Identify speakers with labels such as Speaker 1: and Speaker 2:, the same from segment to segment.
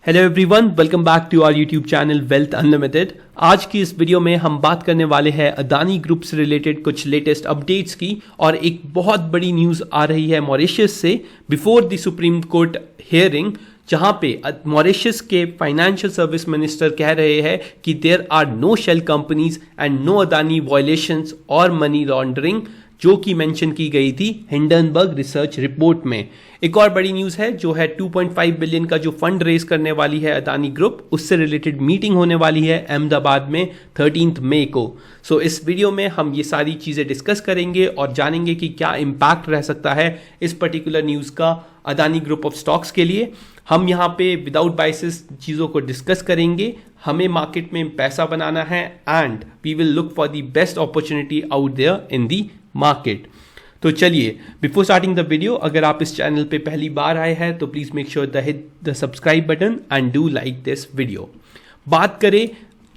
Speaker 1: Hello everyone, welcome back to our YouTube channel wealth unlimited. आज की इस video में हम बात करने वाले हैं अदानी ग्रुप से रिलेटेड कुछ लेटेस्ट अपडेट्स की। और एक बहुत बड़ी न्यूज़ आ रही है मॉरिशस से before the supreme court hearing, जहां पे मॉरिशस के फाइनेंशियल सर्विस मिनिस्टर कह रहे हैं कि there are no shell companies and no Adani violations और मनी लॉन्ड्रिंग, जो कि मेंशन की गई थी हिंडनबर्ग रिसर्च रिपोर्ट में। एक और बड़ी न्यूज़ है जो है 2.5 बिलियन का जो फंड रेज करने वाली है अदानी ग्रुप, उससे रिलेटेड मीटिंग होने वाली है अहमदाबाद में 13 मई को। सो इस वीडियो में हम ये सारी चीज़ें डिस्कस करेंगे और जानेंगे कि क्या इम्पैक्ट रह सकता है इस पर्टिकुलर न्यूज़ का अदानी ग्रुप ऑफ स्टॉक्स के लिए। हम यहाँ पे विदाउट बाइसेस चीज़ों को डिस्कस करेंगे। हमें मार्केट में पैसा बनाना है and we will look for the best opportunity out there in the market. तो चलिए, बिफोर स्टार्टिंग द वीडियो, अगर आप इस चैनल पे पहली बार आए हैं तो please make sure the hit the subscribe button and do like this video. बात करें,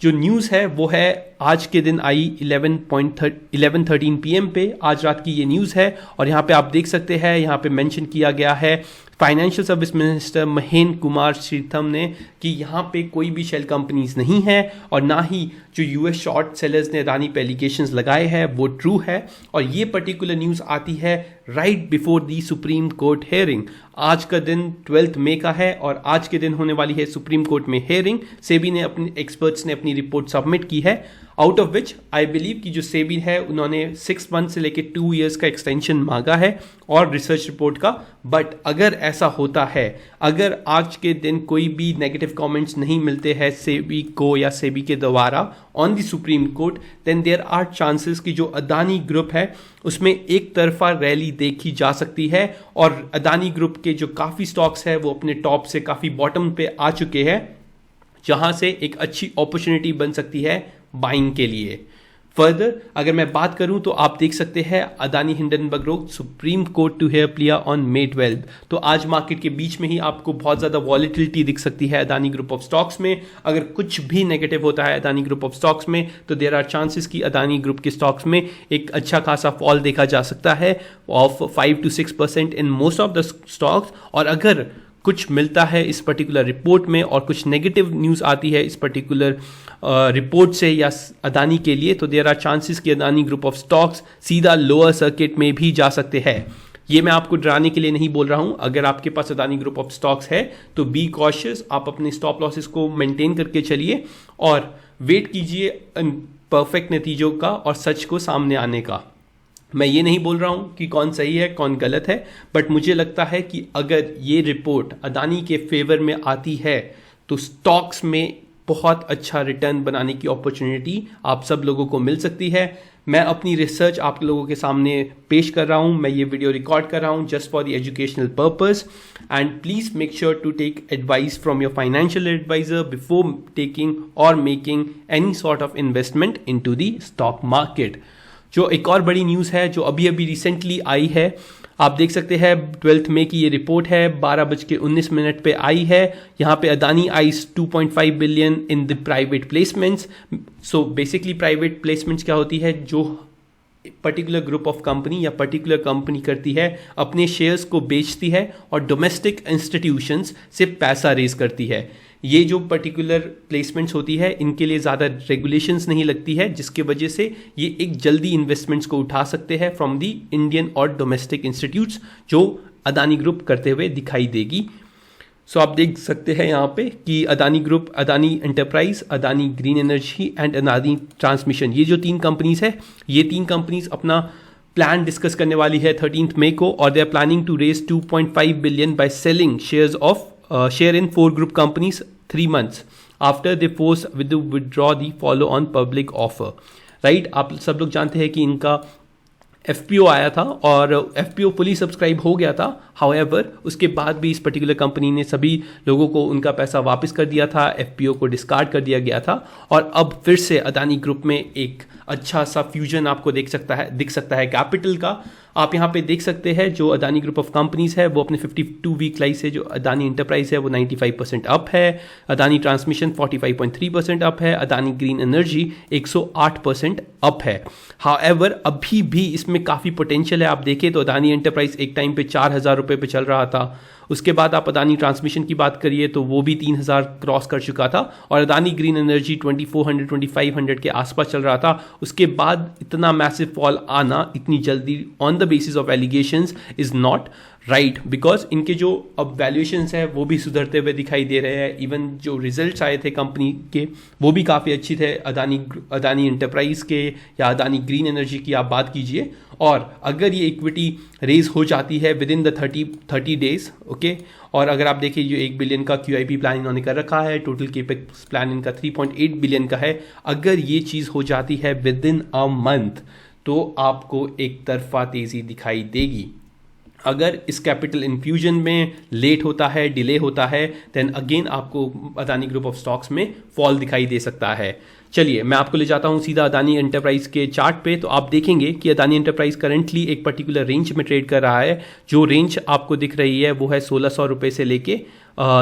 Speaker 1: जो न्यूज़ है वो है आज के दिन आई 11:13 PM पे, आज रात की ये न्यूज़ है। और यहाँ पे आप देख सकते हैं, यहाँ पे मेंशन किया गया है financial service minister Mahendra Kumar Sreedharan ने कि यहाँ पे कोई भी शेल कंपनीज नहीं है और ना ही जो यूएस शॉर्ट सेलर्स ने अदानी पे एलिगेशंस लगाए हैं वो ट्रू है। और ये पर्टिकुलर न्यूज़ आती है right before the supreme court hearing. आज का दिन 12 मई का है और आज के दिन होने वाली है सुप्रीम कोर्ट में हेयरिंग। सेबी ने अपने एक्सपर्ट्स ने अपनी रिपोर्ट सबमिट की है, out of which I believe कि जो सेबी है उन्होंने 6 मंथ से लेकर 2 years का एक्सटेंशन मांगा है और रिसर्च रिपोर्ट का। बट अगर ऐसा होता है, अगर आज के दिन कोई भी नेगेटिव कमेंट्स नहीं मिलते हैं सेबी को या सेबी के द्वारा on the supreme court, then there are chances कि जो अदानी ग्रुप है उसमें एक तरफा रैली देखी जा सकती है और अदानी ग्रुप के जो काफ़ी स्टॉक्स है वो अपने टॉप से काफ़ी बॉटम पे आ चुके हैं, जहां से एक अच्छी अपॉर्चुनिटी बन सकती है बाइंग के लिए। फर्दर अगर मैं बात करूं तो आप देख सकते हैं Adani Hindenburg group supreme court to hear plea on May 12। तो आज मार्केट के बीच में ही आपको बहुत ज़्यादा वॉलेटिलिटी दिख सकती है अदानी ग्रुप ऑफ स्टॉक्स में। अगर कुछ भी नेगेटिव होता है अदानी ग्रुप ऑफ स्टॉक्स में तो देयर आर चांसेस कि अदानी ग्रुप के स्टॉक्स में एक अच्छा खासा फॉल देखा जा सकता है of 5 to 6% in most of the stocks. और अगर कुछ मिलता है इस पर्टिकुलर रिपोर्ट में और कुछ नेगेटिव न्यूज़ आती है इस पर्टिकुलर रिपोर्ट से या अदानी के लिए, तो देयर आर चांसेस कि अदानी ग्रुप ऑफ स्टॉक्स सीधा लोअर सर्किट में भी जा सकते हैं। ये मैं आपको डराने के लिए नहीं बोल रहा हूँ। अगर आपके पास अदानी ग्रुप ऑफ स्टॉक्स है तो बी कॉशियस, आप अपने स्टॉप लॉसेस को मेंटेन करके चलिए और वेट कीजिए परफेक्ट नतीजों का और सच को सामने आने का। मैं ये नहीं बोल रहा हूँ कि कौन सही है कौन गलत है, बट मुझे लगता है कि अगर ये रिपोर्ट अदानी के फेवर में आती है तो स्टॉक्स में बहुत अच्छा रिटर्न बनाने की अपॉर्चुनिटी आप सब लोगों को मिल सकती है। मैं अपनी रिसर्च आप लोगों के सामने पेश कर रहा हूँ, मैं ये वीडियो रिकॉर्ड कर रहा हूँ just for the educational purpose. And please make sure to take advice from your financial advisor before taking और making any sort of investment into the stock market. जो एक और बड़ी न्यूज़ है जो अभी अभी रिसेंटली आई है, आप देख सकते हैं 12 मई की ये रिपोर्ट है, 12:19 पे आई है। यहाँ पे Adani eyes 2.5 billion in the private placements. So basically private placements क्या होती है, जो पर्टिकुलर ग्रुप ऑफ कंपनी या पर्टिकुलर कंपनी करती है अपने शेयर्स को बेचती है और डोमेस्टिक इंस्टीट्यूशंस से पैसा रेज करती है। ये जो पर्टिकुलर प्लेसमेंट्स होती है इनके लिए ज़्यादा रेगुलेशंस नहीं लगती है, जिसके वजह से ये एक जल्दी इन्वेस्टमेंट्स को उठा सकते हैं फ्रॉम दी इंडियन और डोमेस्टिक इंस्टीट्यूट्स, जो अदानी ग्रुप करते हुए दिखाई देगी। सो आप देख सकते हैं यहाँ पे कि Adani group, Adani enterprise, Adani green energy and Adani transmission, ये जो 3 कंपनीज है, ये 3 कंपनीज अपना प्लान डिस्कस करने वाली है 13 मई को। और they are planning to raise 2.5 billion by selling shares of share in 4 group companies 3 months after they force withdraw the follow on public offer, right? आप सब लोग जानते हैं कि इनका FPO आया था और FPO फुली सब्सक्राइब हो गया था। हाउएवर उसके बाद भी इस पर्टिकुलर कंपनी ने सभी लोगों को उनका पैसा वापस कर दिया था, FPO को डिस्कार्ड कर दिया गया था और अब फिर से अदानी ग्रुप में एक अच्छा सा फ्यूजन आपको दिख सकता है कैपिटल का। आप यहाँ पे देख सकते हैं जो अदानी ग्रुप ऑफ कंपनीज है वो अपने 52 वीक लाई से, जो अदानी इंटरप्राइज है वो 95% अप है, अदानी ट्रांसमिशन 45.3% अप है, अदानी ग्रीन एनर्जी 108% अप है। हाउएवर अभी भी इसमें काफ़ी पोटेंशियल है। आप देखें तो अदानी इंटरप्राइज एक टाइम पे 4,000 रुपये पे चल रहा था उसके बाद आप अदानी ट्रांसमिशन की बात करिए तो वो भी 3000 क्रॉस कर चुका था और अदानी ग्रीन एनर्जी 2400 2500 के आसपास चल रहा था। उसके बाद इतना मैसिव फॉल आना इतनी जल्दी on the basis of allegations is not right, because इनके जो अब वैल्यूएशंस है वो भी सुधरते हुए दिखाई दे रहे हैं। इवन जो रिजल्ट्स आए थे कंपनी के वो भी काफ़ी अच्छे थे। अदानी एंटरप्राइज के या अदानी ग्रीन एनर्जी की आप बात कीजिए, और अगर ये इक्विटी रेज हो जाती है with in the 30 days, okay, और अगर आप देखिए जो 1 बिलियन का QIP प्लान इन्होंने कर रखा है, टोटल केपेक्स प्लान इनका 3.8 बिलियन का है, अगर ये चीज़ हो जाती है विद इन अ मंथ तो आपको एक तरफा तेज़ी दिखाई देगी। अगर इस कैपिटल इन्फ्यूजन में लेट होता है, डिले होता है, देन अगेन आपको अदानी ग्रुप ऑफ स्टॉक्स में फॉल दिखाई दे सकता है। चलिए मैं आपको ले जाता हूं सीधा अदानी एंटरप्राइज के चार्ट पे, तो आप देखेंगे कि अदानी एंटरप्राइज करंटली एक पर्टिकुलर रेंज में ट्रेड कर रहा है। जो रेंज आपको दिख रही है वो है 1600 रुपये से लेके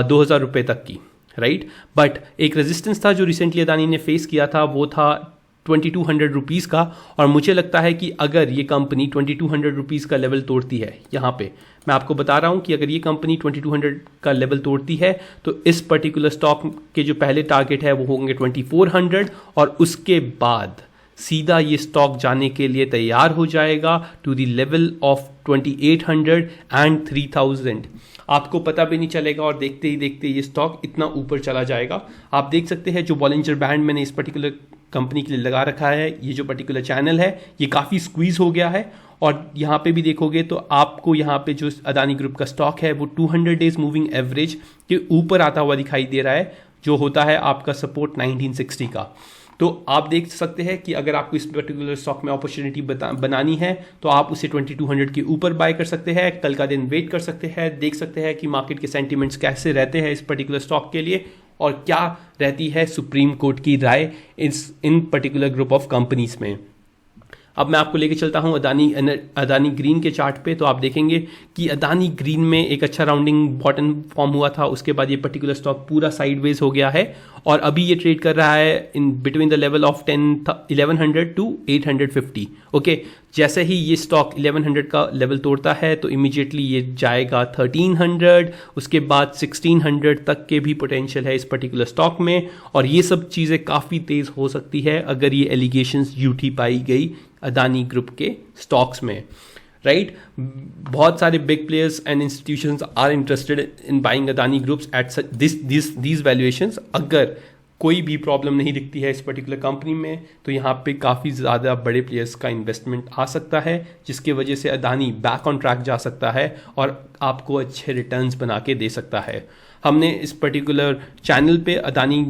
Speaker 1: 2000 रुपये तक की, राइट। बट एक रेजिस्टेंस था जो रिसेंटली अदानी ने फेस किया था, वो था 2200 रुपीज़ का, और मुझे लगता है कि अगर ये कंपनी 2200 रुपीज़ का लेवल तोड़ती है, यहाँ पे मैं आपको बता रहा हूँ कि अगर ये कंपनी 2200 का लेवल तोड़ती है तो इस पर्टिकुलर स्टॉक के जो पहले टारगेट है वो होंगे 2400, और उसके बाद सीधा ये स्टॉक जाने के लिए तैयार हो जाएगा to the level of 2800 and 3000। आपको पता भी नहीं चलेगा और देखते ही देखते ये स्टॉक इतना ऊपर चला जाएगा। आप देख सकते हैं जो बॉलिंजर बैंड मैंने इस पर्टिकुलर कंपनी के लिए लगा रखा है, ये जो पर्टिकुलर चैनल है ये काफ़ी स्क्वीज हो गया है, और यहाँ पे भी देखोगे तो आपको यहाँ पे जो अदानी ग्रुप का स्टॉक है वो 200 डेज मूविंग एवरेज के ऊपर आता हुआ दिखाई दे रहा है, जो होता है आपका सपोर्ट 1960 का। तो आप देख सकते हैं कि अगर आपको इस पर्टिकुलर स्टॉक में अपॉर्चुनिटी बनानी है तो आप उसे 2200 के ऊपर बाय कर सकते हैं, कल का दिन वेट कर सकते हैं, देख सकते हैं कि मार्केट के सेंटिमेंट्स कैसे रहते हैं इस पर्टिकुलर स्टॉक के लिए, और क्या रहती है सुप्रीम कोर्ट की राय in particular group of companies में। अब मैं आपको लेके चलता हूं अदानी ग्रीन के चार्ट पे, तो आप देखेंगे कि अदानी ग्रीन में एक अच्छा राउंडिंग बॉटम फॉर्म हुआ था, उसके बाद ये पर्टिकुलर स्टॉक पूरा साइडवेज हो गया है और अभी ये ट्रेड कर रहा है in between the level of 1100 to 850। Okay, जैसे ही ये स्टॉक 1100 का लेवल तोड़ता है तो इमीडिएटली ये जाएगा 1300, उसके बाद 1600 तक के भी पोटेंशियल है इस पर्टिकुलर स्टॉक में, और ये सब चीज़ें काफ़ी तेज़ हो सकती है अगर ये एलिगेशंस झूठी पाई गई अदानी ग्रुप के स्टॉक्स में, राइट। बहुत सारे big players and institutions are interested in buying Adani groups at these valuations. अगर कोई भी प्रॉब्लम नहीं दिखती है इस पर्टिकुलर कंपनी में तो यहाँ पे काफ़ी ज़्यादा बड़े प्लेयर्स का इन्वेस्टमेंट आ सकता है, जिसके वजह से अदानी बैक ऑन ट्रैक जा सकता है और आपको अच्छे रिटर्न्स बना के दे सकता है। हमने इस पर्टिकुलर चैनल पे अदानी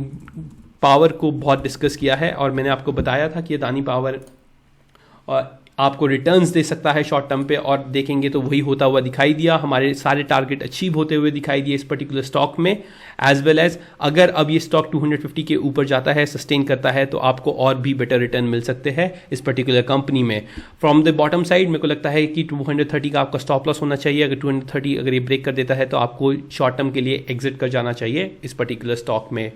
Speaker 1: पावर को बहुत डिस्कस किया है और मैंने आपको बताया था कि अदानी पावर आपको रिटर्न्स दे सकता है शॉर्ट टर्म पे, और देखेंगे तो वही होता हुआ दिखाई दिया। हमारे सारे टारगेट अचीव होते हुए दिखाई दिए इस पर्टिकुलर स्टॉक में, एज वेल एज अगर अब ये स्टॉक 250 के ऊपर जाता है, सस्टेन करता है, तो आपको और भी बेटर रिटर्न मिल सकते हैं इस पर्टिकुलर कंपनी में। फ्रॉम द बॉटम साइड मेरे को लगता है कि 230 का आपका स्टॉप लॉस होना चाहिए। अगर 230 अगर ये ब्रेक कर देता है तो आपको शॉर्ट टर्म के लिए एग्जिट कर जाना चाहिए इस पर्टिकुलर स्टॉक में।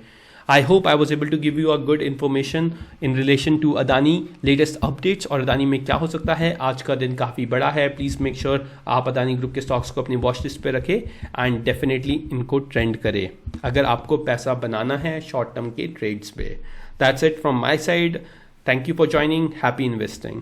Speaker 1: I hope I was able to give you a good information in relation to Adani latest updates और अदानी में क्या हो सकता है। आज का दिन काफ़ी बड़ा है, प्लीज़ मेक श्योर आप अदानी ग्रुप के स्टॉक्स को अपनी वॉच लिस्ट पे रखें एंड डेफिनेटली इनको ट्रेंड करें अगर आपको पैसा बनाना है शॉर्ट टर्म के ट्रेड्स पे। That's it from my side, thank you for joining, happy investing.